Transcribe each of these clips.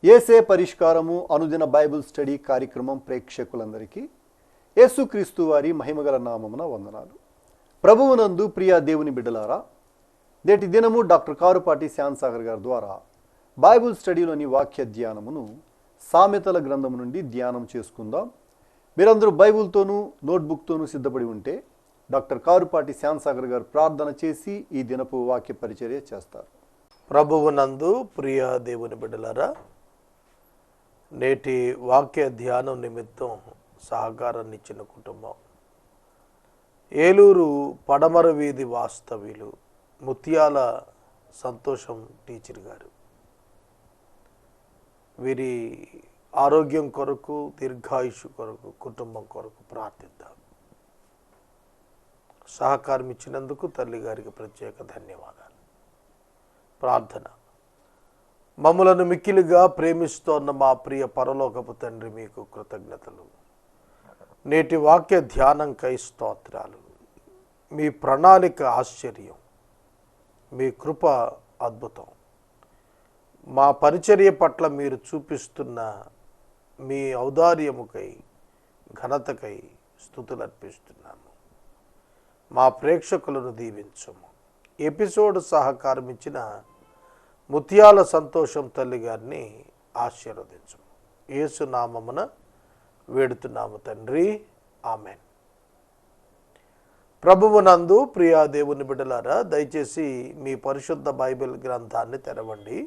యేసే పరిష్కారము అనుదిన Bible study కార్యక్రమం ప్రేక్షకులందరికీ యేసుక్రీస్తు వారి మహిమగల నామమున వందనాలు. ప్రభువునందు ప్రియ దేవుని బిడ్డలారా, నేటి దినము డాక్టర్ కారుపాటి శ్యాన్సాగర్ గారి ద్వారా బైబిల్ స్టడీలోని వాక్య ధ్యానమును సామెతల గ్రంథము నుండి ధ్యానం చేసుకుందాం. మీరందరూ బైబిల్తోనూ నోట్బుక్తోనూ సిద్ధపడి ఉంటే డాక్టర్ కారుపాటి శ్యాన్సాగర్ గారు ప్రార్థన చేసి ఈ దినపు వాక్య పరిచర్య చేస్తారు. ప్రభువునందు ప్రియ దేవుని బిడ్డలారా, నేటి వాక్య ధ్యానం నిమిత్తం సహకారాన్ని ఇచ్చిన కుటుంబం ఏలూరు పడమర వీధి వాస్తవ్యులు ముత్యాల సంతోషం టీచర్ గారు. వీరి ఆరోగ్యం కొరకు, దీర్ఘాయుషు కొరకు, కుటుంబం కొరకు ప్రార్థిద్దాం. సహకారం ఇచ్చినందుకు తల్లి గారికి ప్రత్యేక ధన్యవాదాలు. ప్రార్థన. మమ్ములను మిక్కిలిగా ప్రేమిస్తోన్న మా ప్రియ పరలోకపు తండ్రి, మీకు కృతజ్ఞతలు. నేటి వాక్య ధ్యానంకై స్తోత్రాలు. మీ ప్రణాళిక ఆశ్చర్యం, మీ కృప అద్భుతం. మా పరిచర్య పట్ల మీరు చూపిస్తున్న మీ ఔదార్యముకై, ఘనతకై స్తుతులు అర్పిస్తున్నాము. మా ప్రేక్షకులను దీవించము. ఎపిసోడ్ సహకారం ఇచ్చిన ముత్యాల సంతోషం తల్లి గారిని ఆశీర్వదించము. యేసు నామమున వేడుతున్నాము తండ్రి, ఆమెన్. ప్రభువునందు ప్రియ దేవుని బిడ్డలారా, దయచేసి మీ పరిశుద్ధ బైబిల్ గ్రంథాన్ని తెరవండి.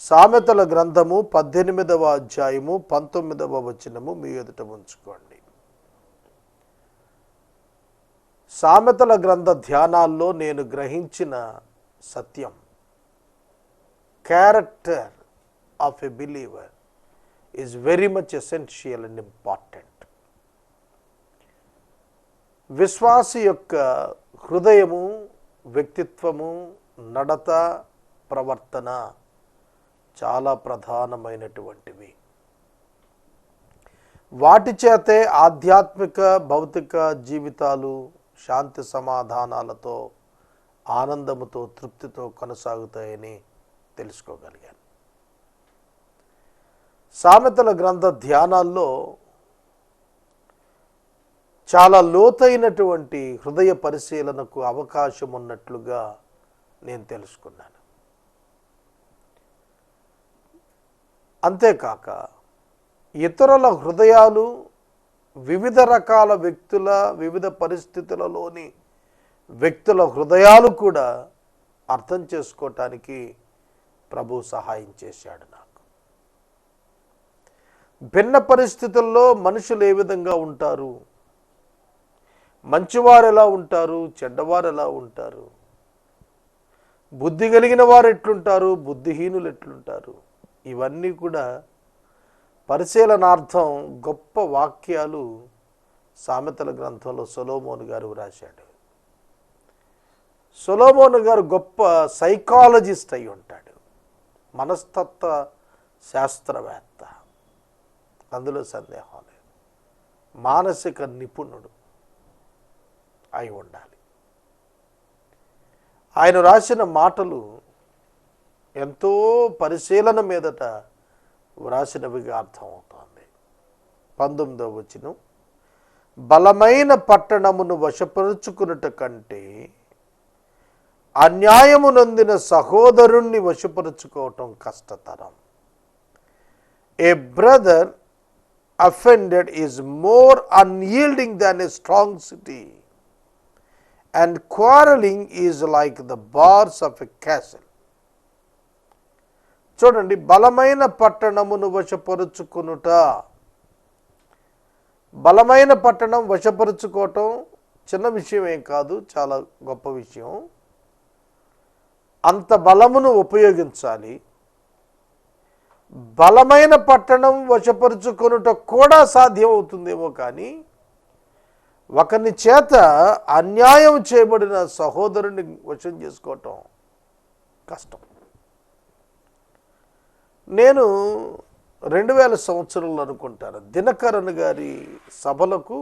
సామెతల గ్రంథము 18వ అధ్యాయము 19వ వచనము మీ ఎదుట ఉంచుకోండి. సామెతల గ్రంథ ధ్యానాల్లో నేను గ్రహించిన సత్యం, character of a believer is very much essential and important. విశ్వాసి యొక్క హృదయము, వ్యక్తిత్వము, నడత, ప్రవర్తన చాలా ప్రధానమైనటువంటివి. వాటి చేతే ఆధ్యాత్మిక, భౌతిక జీవితాలు శాంతి సమాధానాలతో, ఆనందముతో, తృప్తితో కొనసాగుతాయని తెలుసుకోగలిగాను. సామెతల గ్రంథ ధ్యానాల్లో చాలా లోతైనటువంటి హృదయ పరిశీలనకు అవకాశం ఉన్నట్లుగా నేను తెలుసుకున్నాను. అంతేకాక ఇతరుల హృదయాలు, వివిధ రకాల వ్యక్తుల, వివిధ పరిస్థితులలోని వ్యక్తుల హృదయాలు కూడా అర్థం చేసుకోవటానికి ప్రభు సహాయం చేశాడు నాకు. భిన్న పరిస్థితుల్లో మనుషులు ఏ విధంగా ఉంటారు, మంచివారు ఎలా ఉంటారు, చెడ్డవారు ఎలా ఉంటారు, బుద్ధి కలిగిన వారు ఎట్లుంటారు, బుద్ధిహీనులు ఎట్లుంటారు, ఇవన్నీ కూడా పరిశీలనార్థం గొప్ప వాక్యాలు సామెతల గ్రంథంలో సొలొమోను గారు రాశాడు. సొలొమోను గారు గొప్ప సైకాలజిస్ట్ అయి ఉంటాడు, మనస్తత్వ శాస్త్రవేత్త, అందులో సందేహం లేదు. మానసిక నిపుణుడు అయి ఉండాలి. ఆయన రాసిన మాటలు ఎంతో పరిశీలన మీదట వ్రాసినవిగా అర్థమవుతోంది. 19వ వచనం, బలమైన పట్టణమును వశపరుచుకున్నట కంటే అన్యాయము నొందిన సహోదరుణ్ణి వశపరుచుకోవటం కష్టతరం. A brother offended is more unyielding than a strong city, and quarrelling is like the bars of a castle. చూడండి, బలమైన పట్టణమును వశపరుచుకునుట. బలమైన పట్టణం వశపరుచుకోవటం చిన్న విషయం ఏం కాదు, చాలా గొప్ప విషయం. అంత బలమును ఉపయోగించాలి. బలమైన పట్టణం వశపరుచుకొనుట కూడా సాధ్యమవుతుందేమో, కానీ ఒకని చేత అన్యాయం చేయబడిన సహోదరుని వశం చేసుకోవటం కష్టం. నేను 2000 సంవత్సరంలో అనుకుంటాను, దినకరన్ గారి సభలకు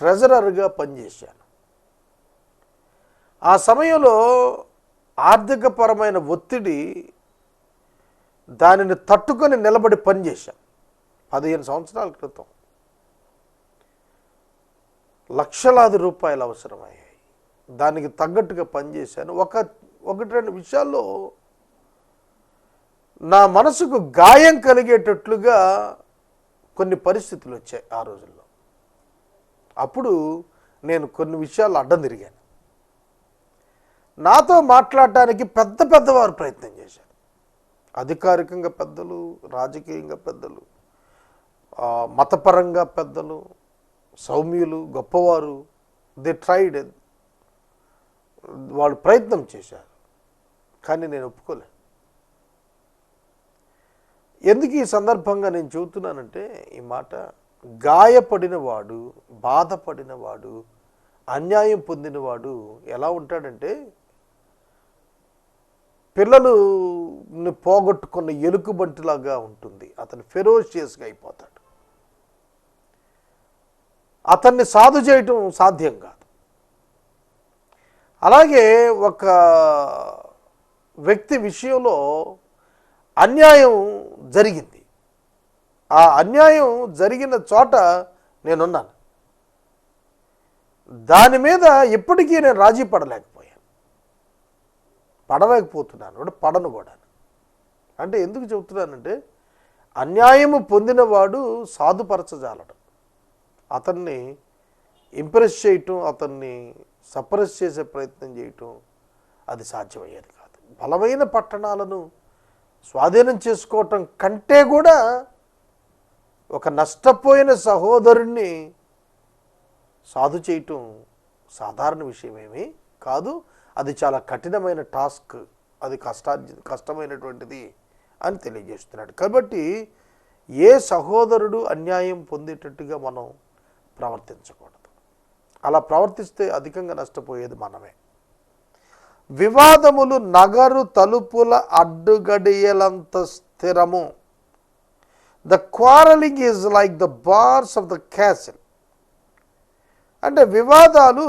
ట్రెజరర్గా పనిచేశాను. ఆ సమయంలో ఆర్థికపరమైన ఒత్తిడి దానిని తట్టుకొని నిలబడి పనిచేశాను. 15 సంవత్సరాల క్రితం లక్షలాది రూపాయలు అవసరమయ్యాయి. దానికి తగ్గట్టుగా పనిచేశాను. ఒకటి రెండు విషయాల్లో నా మనసుకు గాయం కలిగేటట్లుగా కొన్ని పరిస్థితులు వచ్చాయి ఆ రోజుల్లో. అప్పుడు నేను కొన్ని విషయాలు అడ్డం తిరిగాను. నాతో మాట్లాడటానికి పెద్దవారు ప్రయత్నం చేశారు. అధికారికంగా పెద్దలు, రాజకీయంగా పెద్దలు, మతపరంగా పెద్దలు, సౌమ్యులు, గొప్పవారు. దే ట్రైడ్, వాళ్ళు ప్రయత్నం చేశారు. కానీ నేను ఒప్పుకోలే. ఎందుకు ఈ సందర్భంగా నేను చెబుతున్నానంటే, ఈ మాట, గాయపడినవాడు, బాధపడినవాడు, అన్యాయం పొందినవాడు ఎలా ఉంటాడంటే, పిల్లలుని పోగొట్టుకున్న ఎలుకబంటిలాగా ఉంటుంది. అతను ఫెరోషియస్గా అయిపోతాడు. అతన్ని సాధు చేయటం సాధ్యం కాదు. అలాగే ఒక వ్యక్తి విషయంలో అన్యాయం జరిగింది. ఆ అన్యాయం జరిగిన చోట నేనున్నాను. దాని మీద ఇప్పటికీ నేను రాజీ పడలేకపోతున్నాను, పడను కూడా. అంటే ఎందుకు చెబుతున్నానంటే, అన్యాయము పొందినవాడు సాధుపరచజాలడు. అతన్ని ఇంప్రెస్ చేయటం, అతన్ని సప్రెస్ చేసే ప్రయత్నం చేయటం అది సాధ్యమయ్యేది కాదు. బలమైన పట్టణాలను స్వాధీనం చేసుకోవటం కంటే కూడా ఒక నష్టపోయిన సహోదరుణ్ణి సాధు చేయటం సాధారణ విషయమేమీ కాదు. అది చాలా కఠినమైన టాస్క్, అది కష్టమైనటువంటిది అని తెలియజేస్తున్నాడు. కాబట్టి ఏ సహోదరుడు అన్యాయం పొందేటట్టుగా మనం ప్రవర్తించకూడదు. అలా ప్రవర్తిస్తే అధికంగా నష్టపోయేది మనమే. వివాదములు నగరు తలుపుల అడ్డుగడియలంత స్థిరము. The quarrelling is like the bars of the castle. అంటే వివాదాలు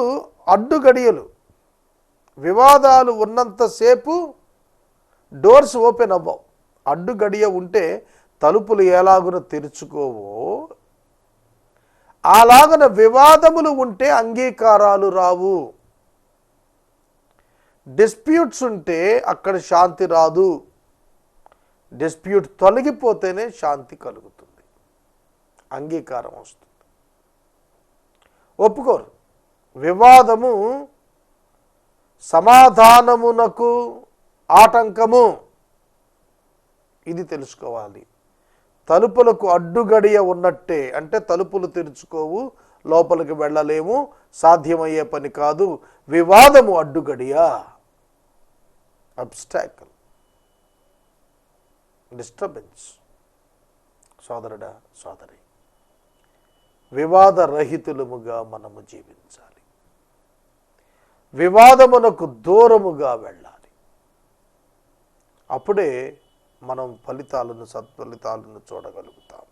అడ్డుగడియలు. వివాదాలు ఉన్నంతసేపు డోర్స్ ఓపెన్ అవ్వవు. అడ్డుగడియ ఉంటే తలుపులు ఎలాగున తెరుచుకోవో అలాగన వివాదములు ఉంటే అంగీకారాలు రావు. డిస్ప్యూట్స్ ఉంటే అక్కడ శాంతి రాదు. డిస్ప్యూట్ తొలగిపోతేనే శాంతి కలుగుతుంది, అంగీకారం వస్తుంది. ఒప్పుకోరు. వివాదము సమాధానమునకు ఆటంకము, ఇది తెలుసుకోవాలి. తలుపులకు అడ్డుగడియ ఉన్నట్టే, అంటే తలుపులు తెరుచుకోవు, లోపలికి వెళ్ళలేము, సాధ్యమయ్యే పని కాదు. వివాదము అడ్డుగడియ, అబ్స్టాకిల్, డిస్టర్బెన్స్. సోదరుడా, సోదరి, వివాద రహితులముగా మనము జీవించాలి. వివాదమునకు దూరముగా వెళ్ళాలి. అప్పుడే మనం సత్ఫలితాలను చూడగలుగుతాం.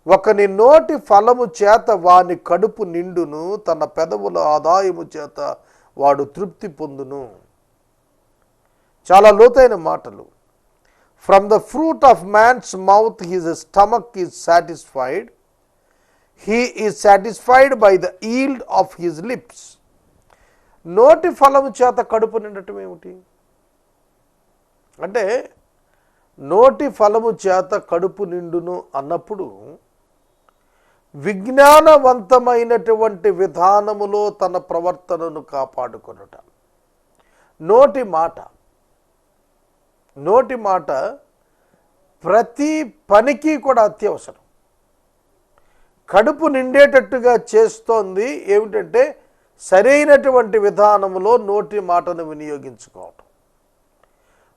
ఒకని నోటి ఫలము చేత వాని కడుపు నిండును, తన పెదవుల ఆదాయము చేత వాడు తృప్తి పొందును. చాలా లోతైన మాటలు. From the fruit of man's mouth his stomach is satisfied, he is satisfied by the yield of his lips. నోటి ఫలము చేత కడుపు నిండటం ఏమిటి అంటే, నోటి ఫలము చేత కడుపు నిండును అన్నప్పుడు విజ్ఞానవంతమైనటువంటి విధానములో తన ప్రవర్తనను కాపాడుకొనుట. నోటి మాట ప్రతి పనికి కూడా అత్యవసరం. కడుపు నిండేటట్టుగా చేస్తోంది ఏమిటంటే, సరైనటువంటి విధానములో నోటి మాటను వినియోగించుకోవటం.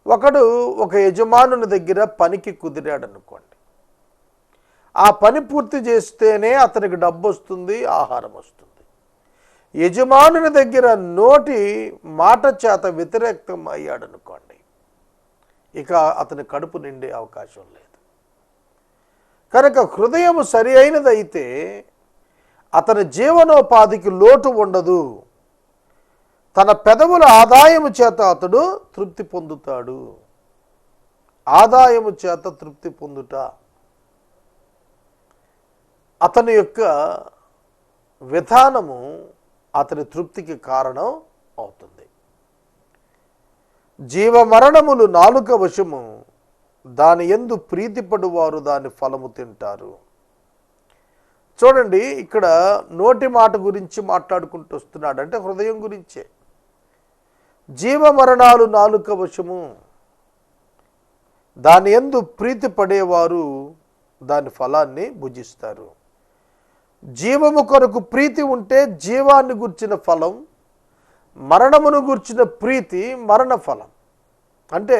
ఒకడు ఒక యజమానుని దగ్గర పనికి కుదిరాడు అనుకోండి, ఆ పని పూర్తి చేస్తేనే అతనికి డబ్బు వస్తుంది, ఆహారం వస్తుంది. యజమానుని దగ్గర నోటి మాట చేత వ్యతిరేకం అయ్యాడు అనుకోండి, ఇక అతని కడుపు నిండే అవకాశం లేదు. కనుక హృదయం సరి అయినదైతే అతని జీవనోపాధికి లోటు ఉండదు. తన పెదవుల ఆదాయము చేత అతడు తృప్తి పొందుతాడు. ఆదాయము చేత తృప్తి పొందుట అతని యొక్క విధానము అతని తృప్తికి కారణం అవుతుంది. జీవమరణములు నాలుక వశము, దాని యందు ప్రీతిపడువారు దాని ఫలము తింటారు. చూడండి, ఇక్కడ నోటి మాట గురించి మాట్లాడుకుంటూ వస్తున్నాడు, అంటే హృదయం గురించే. జీవమరణాలు నాలుక వశము, దాని యందు ప్రీతి పడేవారు దాని ఫలాన్ని భుజిస్తారు. జీవము కొరకు ప్రీతి ఉంటే జీవాన్ని గుర్చిన ఫలం, మరణమును గుర్చిన ప్రీతి మరణ ఫలం. అంటే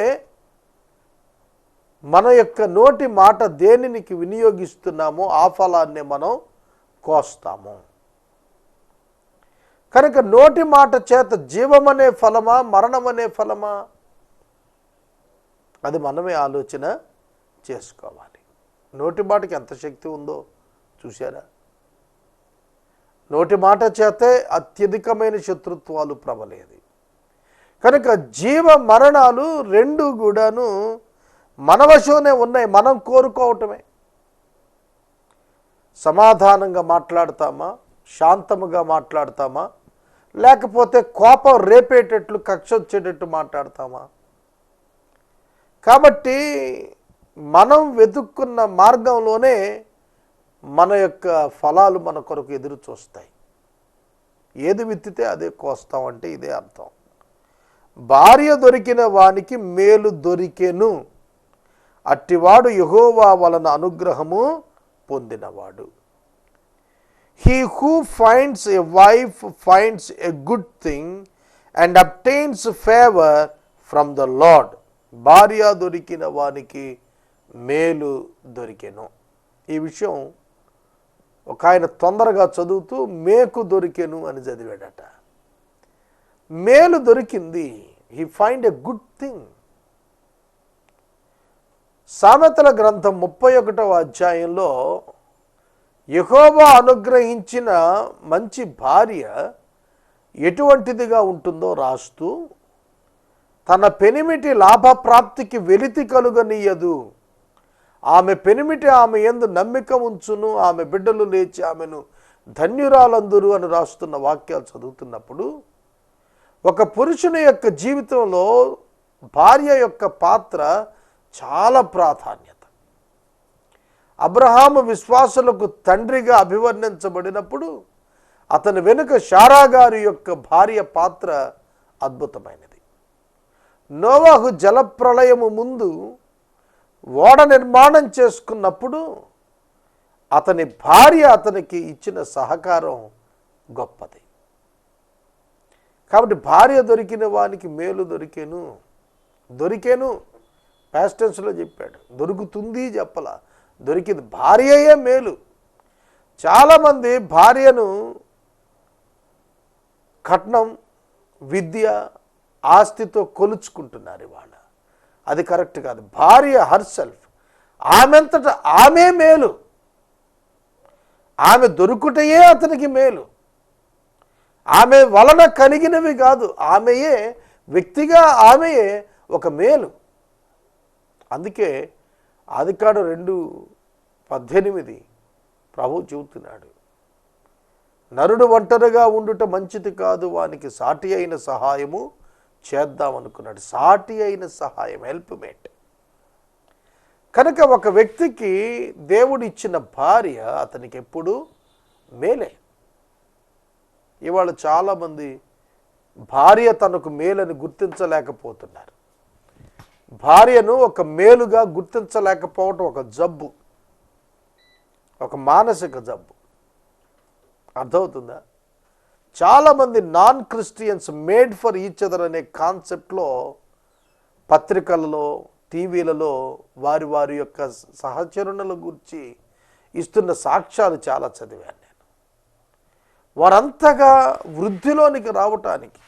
మన యొక్క నోటి మాట దేనికి వినియోగిస్తున్నామో ఆ ఫలాన్ని మనం కోస్తాము. కనుక నోటి మాట చేత జీవమనే ఫలమా మరణమనే ఫలమా, అది మనమే ఆలోచన చేసుకోవాలి. నోటి మాటకి ఎంత శక్తి ఉందో చూసారా? నోటి మాట చేతే అత్యధికమైన శత్రుత్వాలు ప్రబలేది. కనుక జీవ మరణాలు రెండు కూడాను మన వశంలోనే ఉన్నాయి, మనం కోరుకోవటమే. సమాధానంగా మాట్లాడతామా, శాంతముగా మాట్లాడతామా, లేకపోతే కోపం రేపేటట్లు కక్ష వచ్చేటట్టు మాట్లాడతామా? కాబట్టి మనం వెతుక్కున్న మార్గంలోనే మన యొక్క ఫలాలు మన కొరకు ఎదురు చూస్తాయి. ఏది విత్తితే అదే కోస్తామంటే ఇదే అర్థం. భార్య దొరికిన వానికి మేలు దొరికెను, అట్టివాడు యెహోవా వలన అనుగ్రహము పొందినవాడు. He who finds a wife finds a good thing and obtains favor from the Lord. భార్య దొరికిన వానికి మేలు దొరికెను. ఈ విషయం ఒక ఆయన తొందరగా చదువుతూ మేకు దొరికెను అని చదివాడట. మేలు దొరికింది. He find a good thing. సామెతల గ్రంథం 31వ అధ్యాయంలో యెహోవా అనుగ్రహించిన మంచి భార్య ఎటువంటిదిగా ఉంటుందో రాస్తూ, తన పెనిమిటి లాభప్రాప్తికి వెలితి కలుగనీయదు, ఆమె పెనిమిటి ఆమె యందు నమ్మిక ఉంచును, ఆమె బిడ్డలు లేచి ఆమెను ధన్యురాలందురు అని రాస్తున్న వాక్యాలు చదువుతున్నప్పుడు, ఒక పురుషుని యొక్క జీవితంలో భార్య యొక్క పాత్ర చాలా ప్రాధాన్యత. అబ్రహాము విశ్వాసులకు తండ్రిగా అభివర్ణించబడినప్పుడు అతని వెనుక శారా గారి యొక్క భార్య పాత్ర అద్భుతమైనది. నోవాహు జలప్రళయము ముందు ఓడ నిర్మాణం చేసుకున్నప్పుడు అతని భార్య అతనికి ఇచ్చిన సహకారం గొప్పది. కాబట్టి భార్య దొరికిన వానికి మేలు దొరికేను. దొరికేను పాస్ట్ టెన్స్లో చెప్పాడు, దొరుకుతుంది చెప్పలా, దొరికింది. భార్యయే మేలు. చాలామంది భార్యను కట్నం, విద్య, ఆస్తితో కొలుచుకుంటున్నారు ఇవాళ. అది కరెక్ట్ కాదు. భార్య హర్సెల్ఫ్, ఆమెంతట ఆమె మేలు. ఆమె దొరుకుటయే అతనికి మేలు. ఆమె వలన కలిగినవి కాదు, ఆమెయే వ్యక్తిగా ఆమెయే ఒక మేలు. అందుకే ఆదికాండం 2:18 ప్రభువు చెబుతున్నాడు, నరుడు ఒంటరిగా ఉండుట మంచిది కాదు, వానికి సాటి అయిన సహాయము చేద్దామనుకున్నాడు. సాటి అయిన సహాయం, హెల్ప్మేట్. కనుక ఒక వ్యక్తికి దేవుడు ఇచ్చిన భార్య అతనికి ఎప్పుడు మేలే. ఇవాళ చాలామంది భార్య తనకు మేలని గుర్తించలేకపోతున్నారు. భార్యను ఒక మేలుగా గుర్తించలేకపోవటం ఒక జబ్బు, ఒక మానసిక జబ్బు. అర్థమవుతుందా? చాలామంది non Christians made for each other అనే కాన్సెప్ట్లో పత్రికలలో, టీవీలలో వారి వారి యొక్క సహచరుణుల గురించి ఇస్తున్న సాక్ష్యాలు చాలా చదివాను నేను. వారంతగా వృద్ధిలోనికి రావటానికి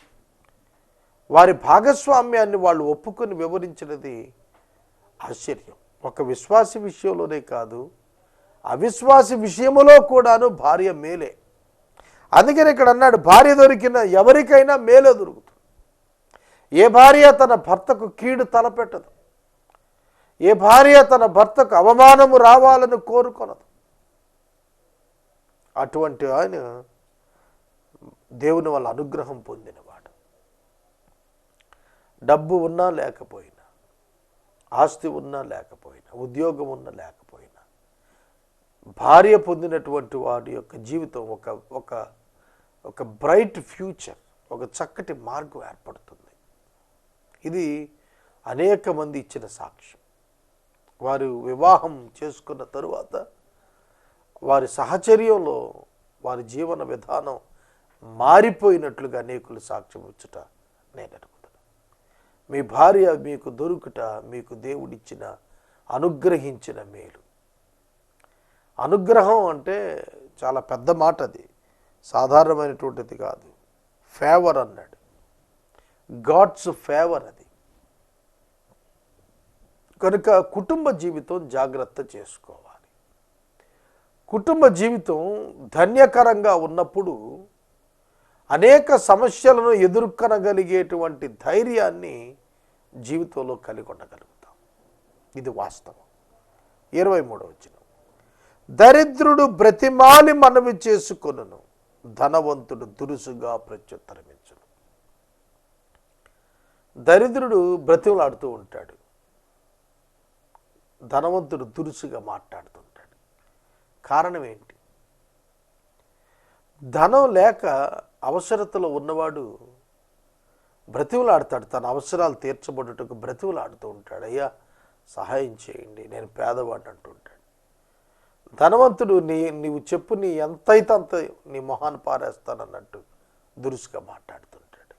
వారి భాగస్వామ్యాన్ని వాళ్ళు ఒప్పుకొని వివరించినది ఆశ్చర్యం. ఒక విశ్వాసి విషయంలోనే కాదు, అవిశ్వాసి విషయములో కూడాను భార్య మేలే. అందుకని ఇక్కడ అన్నాడు, భార్య దొరికిన ఎవరికైనా మేలే దొరుకుతుంది. ఏ భార్య తన భర్తకు కీడు తలపెట్టదు. ఏ భార్య తన భర్తకు అవమానము రావాలని కోరుకొనదు. అటువంటి ఆయన దేవుని వల్ల అనుగ్రహం పొందినవాడు. డబ్బు ఉన్నా లేకపోయినా, ఆస్తి ఉన్నా లేకపోయినా, ఉద్యోగం ఉన్నా లేకపోయినా, భార్య పొందినటువంటి వాడి యొక్క జీవితం ఒక బ్రైట్ ఫ్యూచర్, ఒక చక్కటి మార్గం ఏర్పడుతుంది. ఇది అనేక మంది ఇచ్చిన సాక్ష్యం. వారు వివాహం చేసుకున్న తరువాత వారి సహచర్యంలో వారి జీవన విధానం మారిపోయినట్లుగా అనేకులు సాక్ష్యం ఇచ్చుట నేను అనుకుంటున్నాను. మీ భార్య మీకు దొరుకుట మీకు దేవుడిచ్చిన అనుగ్రహించిన మేలు. అనుగ్రహం అంటే చాలా పెద్ద మాట, అది సాధారణమైనటువంటిది కాదు. ఫేవర్ అన్నాడు, గాడ్స్ ఫేవర్ అది. కనుక కుటుంబ జీవితం జాగ్రత్త చేసుకోవాలి. కుటుంబ జీవితం ధన్యకరంగా ఉన్నప్పుడు అనేక సమస్యలను ఎదుర్కొనగలిగేటువంటి ధైర్యాన్ని జీవితంలో కలిగి ఉండగలుగుతాం. ఇది వాస్తవం. 23వ వచనం, దరిద్రుడు బ్రతిమాలి మనవి చేసుకొనును, ధనవంతుడు దురుసుగా ప్రత్యుత్తరమించును. దరిద్రుడు బ్రతిమలాడుతూ ఉంటాడు, ధనవంతుడు దురుసుగా మాట్లాడుతుంటాడు. కారణం ఏంటి? ధనం లేక అవసరతలో ఉన్నవాడు బ్రతిమలాడతాడు, తన అవసరాలు తీర్చబడుటకు బ్రతిమలాడుతూ ఉంటాడు. అయ్యా సహాయం చేయండి, నేను పేదవాడిని అంటుంటాడు. ధనవంతుడు నీవు చెప్పు, నీ ఎంతైతే అంత నీ మొహాన్ని పారేస్తానన్నట్టు దురుసుగా మాట్లాడుతుంటాడు.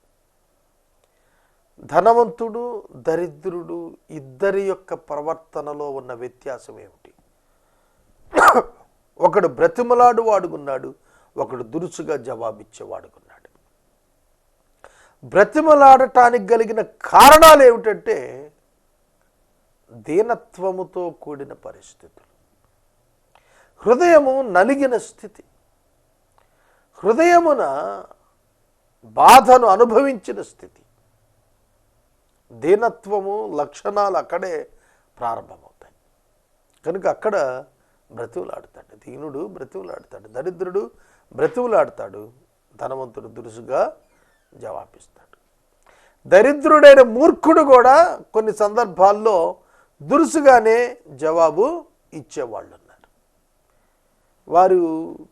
ధనవంతుడు దరిద్రుడు ఇద్దరి యొక్క ప్రవర్తనలో ఉన్న వ్యత్యాసం ఏమిటి? ఒకడు బ్రతిమలాడు వాడుకున్నాడు, ఒకడు దురుసుగా జవాబిచ్చేవాడుకున్నాడు. బ్రతిమలాడటానికి కలిగిన కారణాలు ఏమిటంటే దీనత్వముతో కూడిన పరిస్థితులు, హృదయము నలిగిన స్థితి, హృదయమున బాధను అనుభవించిన స్థితి. దీనత్వము లక్షణాలు అక్కడే ప్రారంభమవుతాయి. కనుక అక్కడ బ్రతిమలాడతాడు. దీనుడు బ్రతిమలాడతాడు, దరిద్రుడు బ్రతిమలాడతాడు, ధనవంతుడు దురుసుగా జవాబిస్తాడు. దరిద్రుడైన మూర్ఖుడు కూడా కొన్ని సందర్భాల్లో దురుసుగానే జవాబు ఇచ్చేవాళ్ళు ఉన్నారు. వారు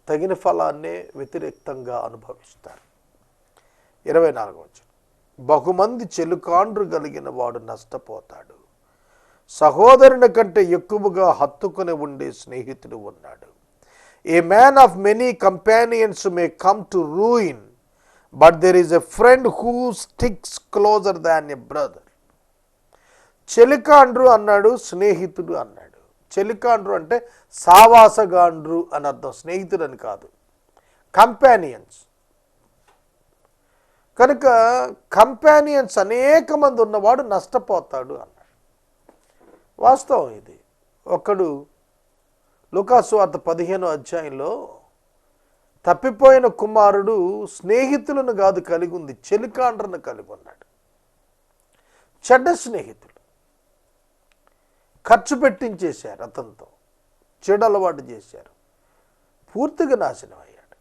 తగిన ఫలాన్నే వ్యతిరేక్తంగా అనుభవిస్తారు. 24వ వచనం, బహుమంది చెలుకాండ్రు కలిగిన వాడు నష్టపోతాడు, సహోదరుని కంటే ఎక్కువగా హత్తుకుని ఉండే స్నేహితుడు ఉన్నాడు. A man of many companions may come to ruin, but there is a friend who sticks closer than a brother. చెలికాండ్రు అన్నాడు, స్నేహితుడు అన్నాడు. చెలికాండ్రు అంటే సావాసగాండ్రు అని అర్థం, స్నేహితుడు అని కాదు, కంపానియన్స్. కనుక కంపానియన్స్ అనేక మంది ఉన్నవాడు నష్టపోతాడు అన్నాడు. వాస్తవం ఇది. ఒకడు లూకాసు వార్త 15వ అధ్యాయంలో తప్పిపోయిన కుమారుడు స్నేహితులను కాదు కలిగి ఉంది, చెలికాండ్రను కలిగి ఉన్నాడు. చెడ్డ స్నేహితులు ఖర్చు పెట్టించేశారు, అతనితో చెడు అలవాటు చేశారు, పూర్తిగా నాశనం అయ్యాడు.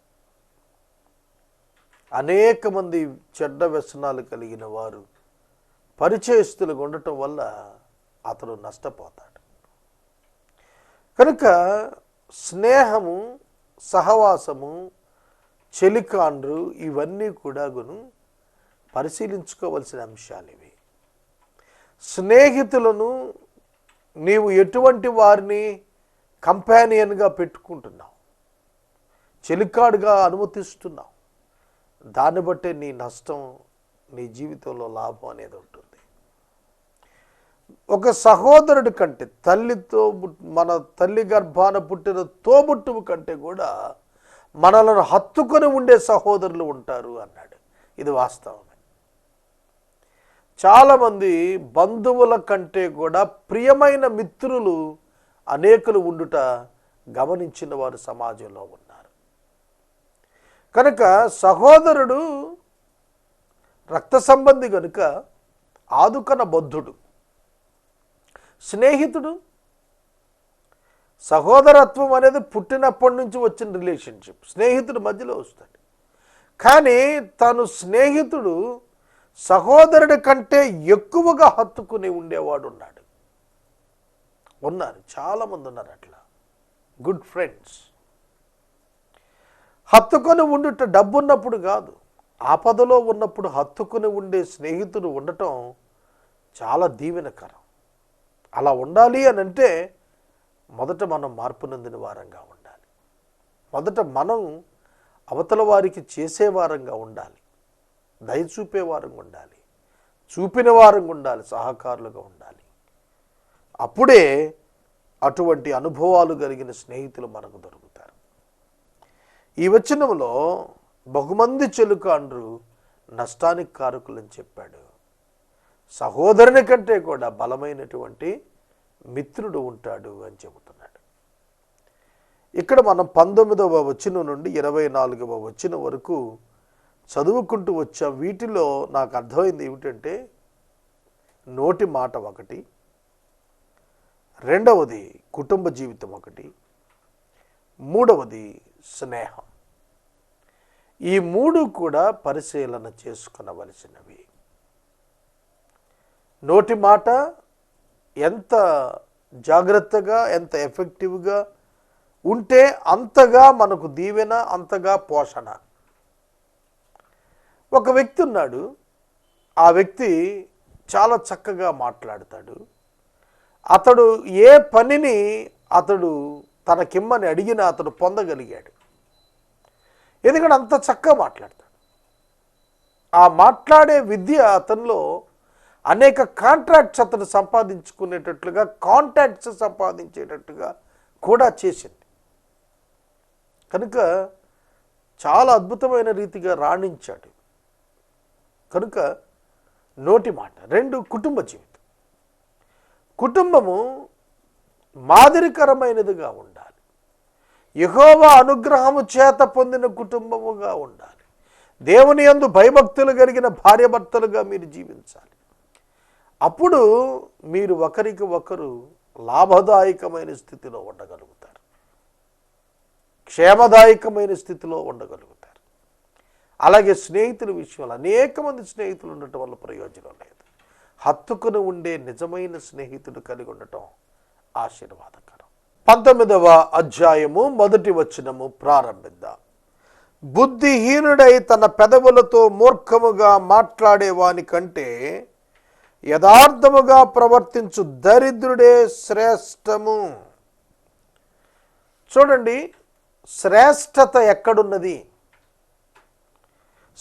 అనేక మంది చెడ్డ వ్యసనాలు కలిగిన వారు పరిచయస్తులుగా ఉండటం వల్ల అతడు నష్టపోతాడు. కనుక స్నేహము, సహవాసము, చెలికాండ్రు ఇవన్నీ కూడా పరిశీలించుకోవలసిన అంశాలు ఇవి. స్నేహితులను నీవు ఎటువంటి వారిని కంపానియన్గా పెట్టుకుంటున్నావు, చెలికాడుగా అనుమతిస్తున్నావు, దాన్ని బట్టే నీ నష్టం, నీ జీవితంలో లాభం అనేది ఉంటుంది. ఒక సహోదరుడి కంటే, మన తల్లి గర్భాన పుట్టిన తోబుట్టువు కంటే కూడా మనలను హత్తుకొని ఉండే సహోదరులు ఉంటారు అన్నాడు. ఇది వాస్తవమే. చాలామంది బంధువుల కంటే కూడా ప్రియమైన మిత్రులు అనేకులు ఉండుట గమనించిన వారు సమాజంలో ఉన్నారు. కనుక సహోదరుడు రక్త సంబంధి కనుక ఆదుకన బద్ధుడు, స్నేహితుడు, సహోదరత్వం అనేది పుట్టినప్పటి నుంచి వచ్చిన రిలేషన్షిప్, స్నేహితుడు మధ్యలో వస్తాడు. కానీ తను స్నేహితుడు సహోదరుడి కంటే ఎక్కువగా హత్తుకుని ఉండేవాడు ఉన్నారు, చాలామంది ఉన్నారు అట్లా. Good friends. హత్తుకొని ఉండుట డబ్బున్నప్పుడు కాదు, ఆపదలో ఉన్నప్పుడు హత్తుకుని ఉండే స్నేహితుడు ఉండటం చాలా దీవెనకరం. అలా ఉండాలి అని అంటే మొదట మనం మార్పు నొందిన వారంగా ఉండాలి. మొదట మనం అవతల వారికి చేసేవారంగా ఉండాలి, దయ చూపేవారంగా ఉండాలి, చూపిన వారంగా ఉండాలి, సహకారులుగా ఉండాలి. అప్పుడే అటువంటి అనుభవాలు కలిగిన స్నేహితులు మనకు దొరుకుతారు. ఈ వచనంలో బహుమంది చెలుకాండ్రు నష్టానికి కారకులని చెప్పాడు. సహోదరుని కంటే కూడా బలమైనటువంటి మిత్రుడు ఉంటాడు అని చెబుతున్నాడు. ఇక్కడ మనం 19వ వచనం నుండి 24వ వచనం వరకు చదువుకుంటూ వచ్చాం. వీటిలో నాకు అర్థమైంది ఏమిటంటే, నోటి మాట ఒకటి, రెండవది కుటుంబ జీవితం ఒకటి, మూడవది స్నేహం. ఈ మూడు కూడా పరిశీలన చేసుకునవలసినవి. నోటి మాట ఎంత జాగ్రత్తగా, ఎంత ఎఫెక్టివ్గా ఉంటే అంతగా మనకు దీవెన, అంతగా పోషణ. ఒక వ్యక్తి ఉన్నాడు, ఆ వ్యక్తి చాలా చక్కగా మాట్లాడతాడు. అతడు ఏ పనిని అతడు తనకిమ్మని అడిగినా అతడు పొందగలిగాడు. ఎందుకంటే అంత చక్కగా మాట్లాడతాడు. ఆ మాట్లాడే విద్య అతనిలో అనేక కాంట్రాక్ట్స్ అతను సంపాదించుకునేటట్లుగా, కాంటాక్ట్స్ సంపాదించేటట్టుగా కూడా చేసింది. కనుక చాలా అద్భుతమైన రీతిగా రాణించాడు. కనుక నోటి మాట. రెండు, కుటుంబ జీవితం. కుటుంబము మాదిరికరమైనదిగా ఉండాలి. యెహోవా అనుగ్రహము చేత పొందిన కుటుంబముగా ఉండాలి. దేవుని యందు భయభక్తులు కలిగిన భార్యాభర్తలుగా మీరు జీవించాలి. అప్పుడు మీరు ఒకరికి ఒకరు లాభదాయకమైన స్థితిలో ఉండగలుగుతారు, క్షేమదాయకమైన స్థితిలో ఉండగలుగుతారు. అలాగే స్నేహితుల విషయంలో అనేక మంది స్నేహితులు ఉండటం వల్ల ప్రయోజనం లేదు. హత్తుకుని ఉండే నిజమైన స్నేహితుడు కలిగి ఉండటం ఆశీర్వాదకరం. 19వ అధ్యాయము 1వ వచనము ప్రారంభిద్దాం. బుద్ధిహీనుడై తన పెదవులతో మూర్ఖముగా మాట్లాడేవాని కంటే యథార్థముగా ప్రవర్తించు దరిద్రుడే శ్రేష్టము. చూడండి, శ్రేష్టత ఎక్కడున్నది?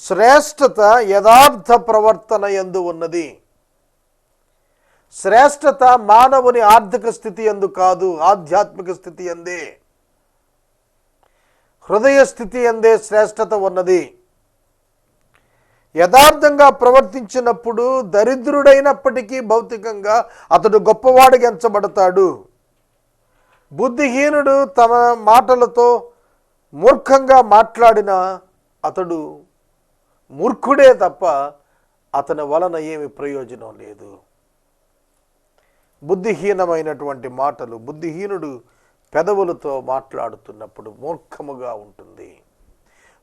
శ్రేష్టత యథార్థ ప్రవర్తన యందు ఉన్నది. శ్రేష్టత మానవుని ఆర్థిక స్థితి యందు కాదు, ఆధ్యాత్మిక స్థితి యందే, హృదయ స్థితి యందే శ్రేష్టత ఉన్నది. యథార్థంగా ప్రవర్తించినప్పుడు దరిద్రుడైనప్పటికీ భౌతికంగా అతడు గొప్పవాడిగా ఎంచబడతాడు. బుద్ధిహీనుడు తన మాటలతో మూర్ఖంగా మాట్లాడిన అతడు మూర్ఖుడే తప్ప అతని వలన ఏమి ప్రయోజనం లేదు. బుద్ధిహీనమైనటువంటి మాటలు, బుద్ధిహీనుడు పెదవులతో మాట్లాడుతున్నప్పుడు మూర్ఖముగా ఉంటుంది.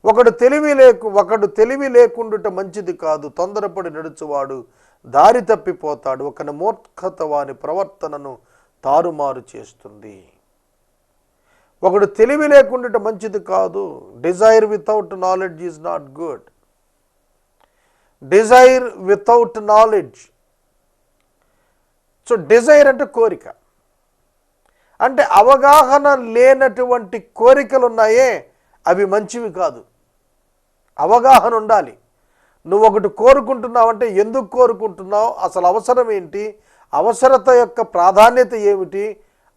ఒకడు తెలివి లేకుండుట మంచిది కాదు, తొందరపడి నడుచువాడు దారి తప్పిపోతాడు. ఒకని మూర్ఖత వాని ప్రవర్తనను తారుమారు చేస్తుంది. ఒకడు తెలివి లేకుండుట మంచిది కాదు. Desire without knowledge is not good. Desire without knowledge. So desire అంటే కోరిక, అంటే అవగాహన లేనటువంటి కోరికలు ఉన్నాయే అవి మంచివి కాదు. అవగాహన ఉండాలి. నువ్వు ఒకటి కోరుకుంటున్నావంటే ఎందుకు కోరుకుంటున్నావు, అసలు అవసరం ఏంటి, అవసరత యొక్క ప్రాధాన్యత ఏమిటి,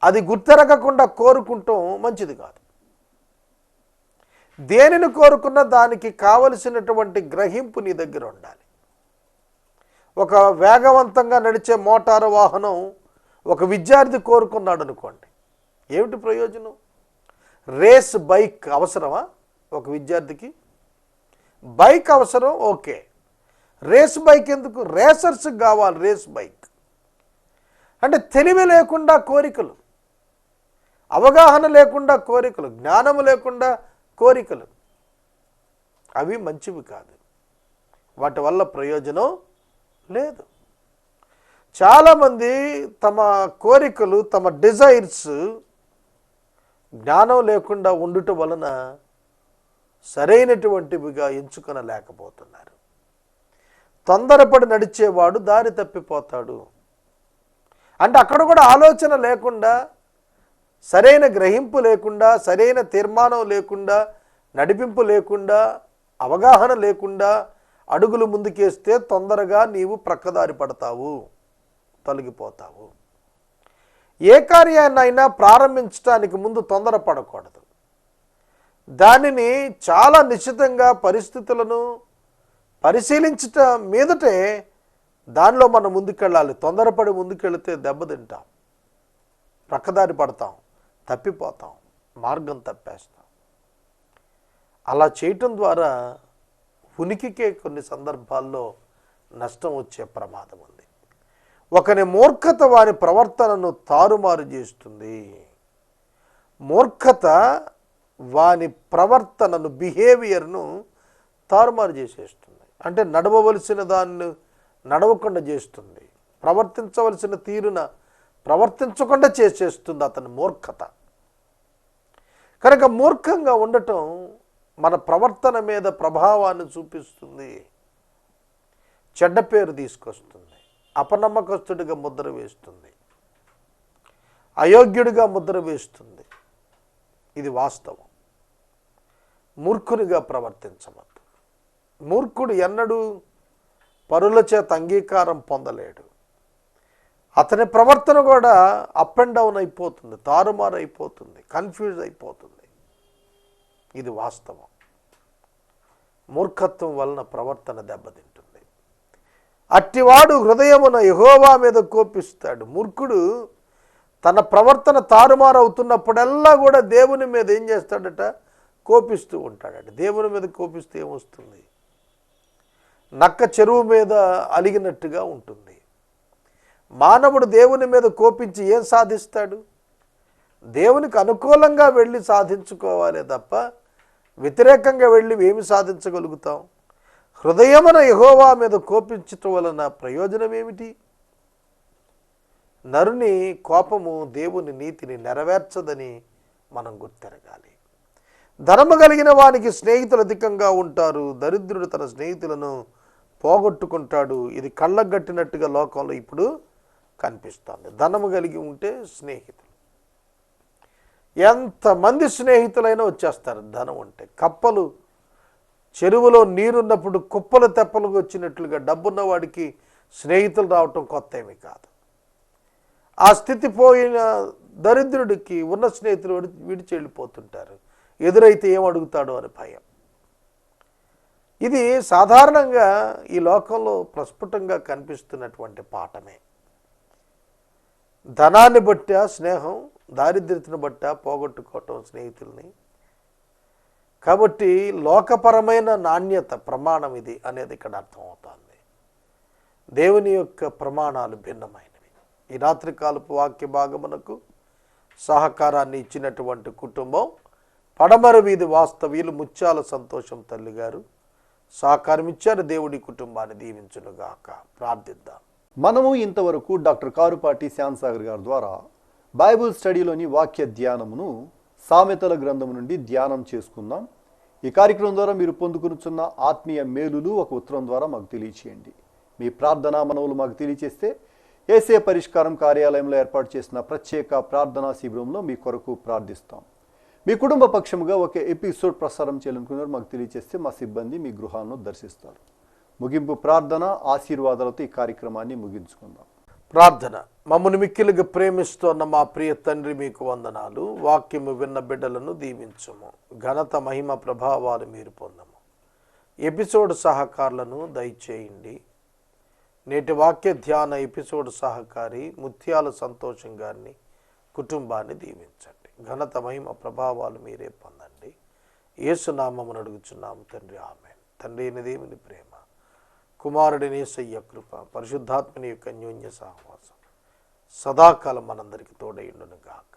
అది గుర్తెరగకుండా కోరుకుంటాం మంచిది కాదు. దేనిని కోరుకున్నా దానికి కావలసినటువంటి గ్రహింపు నీ దగ్గర ఉండాలి. ఒక వేగవంతంగా నడిచే మోటారు వాహనం ఒక విద్యార్థి కోరుకున్నాడు అనుకోండి, ఏమిటి ప్రయోజనం? రేస్ బైక్ అవసరమా? ఒక విద్యార్థికి బైక్ అవసరం, ఓకే. రేస్ బైక్ ఎందుకు? రేసర్స్ కావాలి రేస్ బైక్. అంటే తెలివి లేకుండా కోరికలు, అవగాహన లేకుండా కోరికలు, జ్ఞానము లేకుండా కోరికలు, అవి మంచివి కాదు. వాటి వల్ల ప్రయోజనం లేదు. చాలామంది తమ కోరికలు, తమ డిజైర్స్ జ్ఞానం లేకుండా ఉండుట వలన సరైనటువంటివిగా ఎంచుకొనలేకపోతున్నారు. తొందరపడి నడిచేవాడు దారి తప్పిపోతాడు. అంటే అక్కడ కూడా ఆలోచన లేకుండా, సరైన గ్రహింపు లేకుండా, సరైన తీర్మానం లేకుండా, నడిపింపు లేకుండా, అవగాహన లేకుండా అడుగులు ముందుకేస్తే తొందరగా నీవు ప్రక్కదారి పడతావు, తొలగిపోతావు. ఏ కార్యాన్నైనా ప్రారంభించడానికి ముందు తొందరపడకూడదు. దానిని చాలా నిశ్చితంగా పరిస్థితులను పరిశీలించటం మీదటే దానిలో మనం ముందుకెళ్ళాలి. తొందరపడి ముందుకెళ్తే దెబ్బతింటాం, ప్రక్కదారి పడతాం, తప్పిపోతాం, మార్గం తప్పేస్తాం. అలా చేయటం ద్వారా ఉనికికే కొన్ని సందర్భాల్లో నష్టం వచ్చే ప్రమాదం ఉంది. ఒకని మూర్ఖత వారి ప్రవర్తనను తారుమారు చేస్తుంది. మూర్ఖత వాని ప్రవర్తనను, బిహేవియర్ను తారుమారు చేసేస్తుంది. అంటే నడవవలసిన దాన్ని నడవకుండా చేస్తుంది, ప్రవర్తించవలసిన తీరున ప్రవర్తించకుండా చేసేస్తుంది అతని మూర్ఖత. కనుక మూర్ఖంగా ఉండటం మన ప్రవర్తన మీద ప్రభావాన్ని చూపిస్తుంది, చెడ్డ పేరు తీసుకొస్తుంది, అపనమ్మకస్తుడిగా ముద్ర వేస్తుంది, అయోగ్యుడిగా ముద్ర వేస్తుంది. ఇది వాస్తవం. మూర్ఖునిగా ప్రవర్తించవద్దు. మూర్ఖుడు ఎన్నడూ పరుల చేత అంగీకారం పొందలేడు. అతని ప్రవర్తన కూడా అప్ అండ్ డౌన్ అయిపోతుంది, తారుమారు అయిపోతుంది, కన్ఫ్యూజ్ అయిపోతుంది. ఇది వాస్తవం. మూర్ఖత్వం వలన ప్రవర్తన దెబ్బతింటుంది. అట్టివాడు హృదయమున యెహోవా మీద కోపిస్తాడు. మూర్ఖుడు తన ప్రవర్తన తారుమారు అవుతున్నప్పుడల్లా కూడా దేవుని మీద ఏం చేస్తాడట? కోపిస్తూ ఉంటాడట. దేవుని మీద కోపిస్తే ఏమొస్తుంది? నక్క చెరువు మీద అలిగినట్టుగా ఉంటుంది. మానవుడు దేవుని మీద కోపించి ఏం సాధిస్తాడు? దేవునికి అనుకూలంగా వెళ్ళి సాధించుకోవాలే తప్ప వ్యతిరేకంగా వెళ్ళి ఏమి సాధించగలుగుతాం? హృదయమున యెహోవా మీద కోపించటం వలన ప్రయోజనం ఏమిటి? నరుని కోపము దేవుని నీతిని నెరవేర్చదని మనం గుర్తెరగాలి. ధనము కలిగిన వానికి స్నేహితులు అధికంగా ఉంటారు, దరిద్రుడు తన స్నేహితులను పోగొట్టుకుంటాడు. ఇది కళ్ళగట్టినట్టుగా లోకంలో ఇప్పుడు కనిపిస్తుంది. ధనము కలిగి ఉంటే స్నేహితులు, ఎంతమంది స్నేహితులైనా వచ్చేస్తారు ధనం ఉంటే. కప్పలు చెరువులో నీరున్నప్పుడు కుప్పలు తెప్పలుగా వచ్చినట్లుగా డబ్బున్న వాడికి స్నేహితులు రావటం కొత్త ఏమీ కాదు. ఆ స్థితి పోయిన దరిద్రుడికి ఉన్న స్నేహితులు విడిచి వెళ్ళిపోతుంటారు. ఎదురైతే ఏం అడుగుతాడో అని భయం. ఇది సాధారణంగా ఈ లోకంలో ప్రస్ఫుటంగా కనిపిస్తున్నటువంటి పాఠమే. ధనాన్ని బట్టా స్నేహం, దారిద్ర్యతను బట్టా పోగొట్టుకోవటం స్నేహితుల్ని. కాబట్టి లోకపరమైన నాణ్యత ప్రమాణం ఇది అనేది ఇక్కడ అర్థమవుతుంది. దేవుని యొక్క ప్రమాణాలు భిన్నమైనవి. ఈ రాత్రికాలపు వాక్య భాగమునకు సహకారాన్ని ఇచ్చినటువంటి కుటుంబం పడమర వీధి వాస్తవ్యులు ముత్యాల సంతోషం తల్లి గారు సహకారం ఇచ్చారు. దేవుడి కుటుంబాన్ని దీవించునుగాక. ప్రార్థిద్దాం. మనము ఇంతవరకు డాక్టర్ కారుపాటి శ్యాంసాగర్ గారి ద్వారా బైబిల్ స్టడీలోని వాక్య ధ్యానమును సామెతల గ్రంథం నుండి ధ్యానం చేసుకుందాం. ఈ కార్యక్రమం ద్వారా మీరు పొందుకునుచున్న ఆత్మీయ మేలులు ఒక ఉత్తరం ద్వారా మాకు తెలియచేయండి. మీ ప్రార్థనా మనవులు మాకు తెలియచేస్తే ఏసే పరిష్కారం కార్యాలయంలో ఏర్పాటు చేసిన ప్రత్యేక ప్రార్థనా శిబిరంలో మీ కొరకు ప్రార్థిస్తాం. మీ కుటుంబ పక్షముగా ఒక ఎపిసోడ్ ప్రసారం చేయాలనుకున్నారు మాకు తెలియచేస్తే మా సిబ్బంది మీ గృహాలను దర్శిస్తారు. ముగింపు ప్రార్థన ఆశీర్వాదాలతో ఈ కార్యక్రమాన్ని ముగించుకుందాం. ప్రార్థన. మమ్మల్ని మిక్కిలిగా ప్రేమిస్తున్న మా ప్రియ తండ్రి, మీకు వందనాలు. వాక్యము విన్న బిడ్డలను దీవించము. ఘనత, మహిమ, ప్రభావాలు మీరు పొందము. ఎపిసోడ్ సహకారులను దయచేయండి. నేటి వాక్య ధ్యాన ఎపిసోడ్ సహకారి ముత్యాల సంతోషం గారిని, కుటుంబాన్ని దీవించండి. ఘనత, మహిమ, ప్రభావాలు మీరే పొందండి. యేసునామమున అడుగుచున్నాము తండ్రి, ఆమేన్. తండ్రి అయిన దేవుని ప్రేమ, కుమారుడిని యేసయ్య కృప, పరిశుద్ధాత్మని యొక్క అన్యోన్య సహవాసం సదాకాలం మనందరికీ తోడైండును గాక.